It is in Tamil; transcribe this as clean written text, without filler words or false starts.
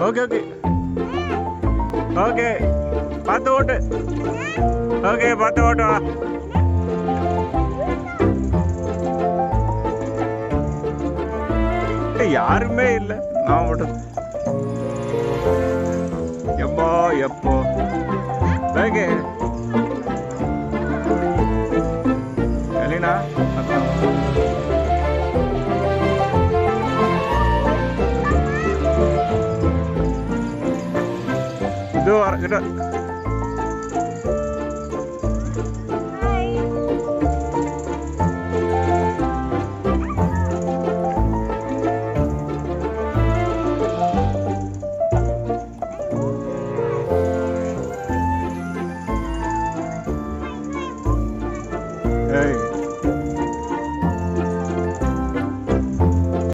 ஓகே ஓகே ஓகே பார்த்து ஓட்டு. ஓகே பார்த்து ஓட்டு. யாருமே இல்லை, நான் மட்டும். எப்போ எப்போ ஓகே எலினா இது வர